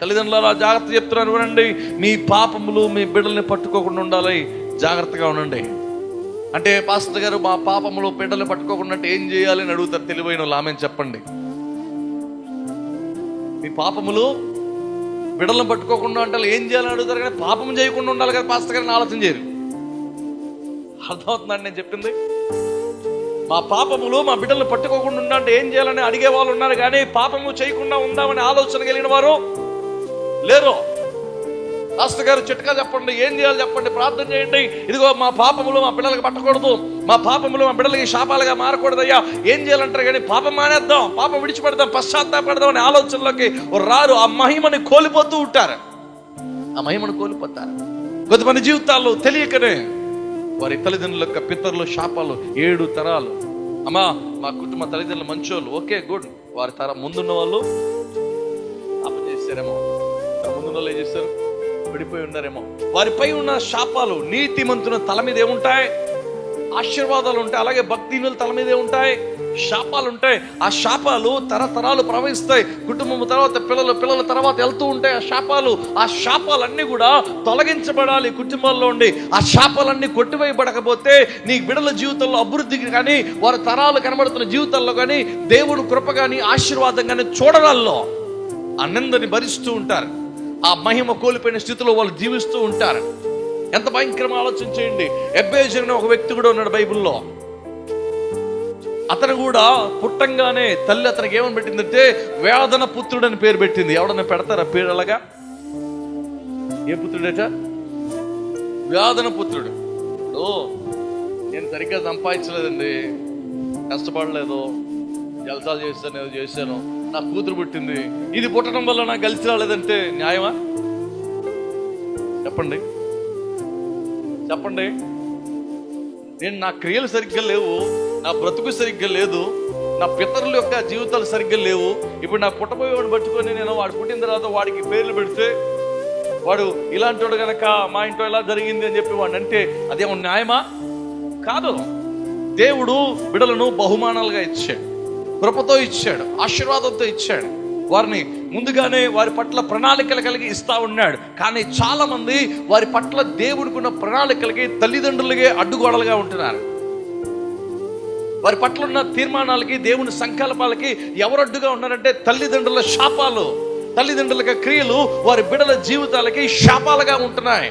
తల్లిదండ్రుల జాగ్రత్త చెప్తున్నాను వినండి. మీ పాపములు మీ బిడ్డల్ని పట్టుకోకుండా ఉండాలి, జాగ్రత్తగా ఉండండి. అంటే పాస్టర్ గారు మా పాపములు బిడ్డల్ని పట్టుకోకుండా అంటే ఏం చేయాలి అని అడుగుతారు తెలివైన వాళ్ళు. ఆమెను చెప్పండి, మీ పాపములు బిడ్డలను పట్టుకోకుండా అంటే ఏం చేయాలని అడుగుతారు, కానీ పాపం చేయకుండా ఉండాలి కదా పాస్టర్ గారిని ఆలోచన చేయరు. అర్థమవుతుందండి నేను చెప్పింది? మా పాపములు మా బిడ్డలను పట్టుకోకుండా ఉండా అంటే ఏం చేయాలని అడిగే వాళ్ళు ఉన్నారు, కానీ పాపము చేయకుండా ఉందామని ఆలోచన కలిగిన వారు లేరు. పాస్టర్ గారు చిట్కా చెప్పండి, ఏం చేయాలి చెప్పండి, ప్రార్థన చేయండి. ఇదిగో మా పాపములు మా పిల్లలకి పట్టకూడదు, మా పాపములు మా బిడ్డలకి శాపాలుగా మారకూడదయ్యా, ఏం చేయాలంటారు, కానీ పాపం మానేద్దాం, పాపం విడిచిపెడదాం, పశ్చాత్తాపడదాం అనే ఆలోచనలోకి రారు. ఆ మహిమని కోల్పోతూ ఉంటారు, ఆ మహిమను కోల్పోతారు. కొంతమంది జీవితాల్లో తెలియకనే వారి తల్లిదండ్రుల యొక్క పితరులు శాపాలు 7 తరాలు. అమ్మా మా కుటుంబ తల్లిదండ్రులు మంచోళ్ళు, ఓకే గుడ్. వారి తరం ముందున్న వాళ్ళు అప్పచేసారేమో, ముందున్న వాళ్ళు ఏం చేస్తారు, విడిపోయి ఉన్నారేమో. వారిపై ఉన్న శాపాలు నీతిమంతుల తల మీద ఏముంటాయి, ఆశీర్వాదాలు ఉంటాయి. అలాగే భక్తిహీనుల తల మీద ఉంటాయి, శాపాలు ఉంటాయి. ఆ శాపాలు తరతరాలు ప్రవహిస్తాయి. కుటుంబం తర్వాత పిల్లల తర్వాత వెళ్తూ ఉంటాయి ఆ శాపాలన్నీ కూడా తొలగించబడాలి కుటుంబాల్లో ఉండి. ఆ శాపాలన్నీ కొట్టివేయబడకపోతే నీ బిడ్డల జీవితంలో అభివృద్ధికి కానీ వారి తరాలు కనబడుతున్న జీవితాల్లో కానీ దేవుడు కృప కానీ ఆశీర్వాదం కానీ చూడడాల్లో ఆనందాన్ని భరిస్తూ ఉంటారు. ఆ మహిమ కోల్పోయిన స్థితిలో వాళ్ళు జీవిస్తూ ఉంటారు. ఎంత భయంకరమైన ఆలోచన చేయండి. ఎబ్బేజు అనే ఒక వ్యక్తి కూడా ఉన్నాడు బైబిల్లో. అతను కూడా పుట్టంగానే తల్లి అతనికి ఏమని పెట్టిందంటే వేదన పుత్రుడు అని పేరు పెట్టింది. ఎవడన్నా పెడతారా పేరు అలాగా? ఏ పుత్రుడట? వేదన పుత్రుడు. నేను సరిగ్గా సంపాదించలేదండి, కష్టపడలేదు, జలసాలు చేస్తాను, ఏదో చేశాను, నా కూతురు పుట్టింది, ఇది పుట్టడం వల్ల నాకు కలిసి రాలేదంటే న్యాయమా? చెప్పండి చెప్పండి. నేను నా క్రియలు సరిగ్గా లేవు, నా బ్రతుకు సరిగ్గా లేదు, నా పితరుల యొక్క జీవితాలు సరిగ్గా లేవు. ఇప్పుడు నా పుట్టబోయేవాడిని పట్టుకొని నేను వాడు పుట్టిన తర్వాత వాడికి పేర్లు పెడితే వాడు ఇలాంటి వాడు కనుక మా ఇంట్లో ఇలా జరిగింది అని చెప్పి వాడిని అంటే అదేమో న్యాయమా? కాదు. దేవుడు బిడ్డలను బహుమానాలుగా ఇచ్చాడు, కృపతో ఇచ్చాడు, ఆశీర్వాదంతో ఇచ్చాడు. వారిని ముందుగానే వారి పట్ల ప్రణాళికలు కలిగి ఇస్తా ఉన్నాడు. కానీ చాలా మంది వారి పట్ల దేవుడికి ఉన్న ప్రణాళికలకి తల్లిదండ్రులకే అడ్డుగోడలుగా ఉంటున్నారు. వారి పట్ల ఉన్న తీర్మానాలకి దేవుని సంకల్పాలకి ఎవరు అడ్డుగా ఉన్నారంటే తల్లిదండ్రుల శాపాలు, తల్లిదండ్రుల క్రియలు వారి బిడ్డల జీవితాలకి శాపాలుగా ఉంటున్నాయి.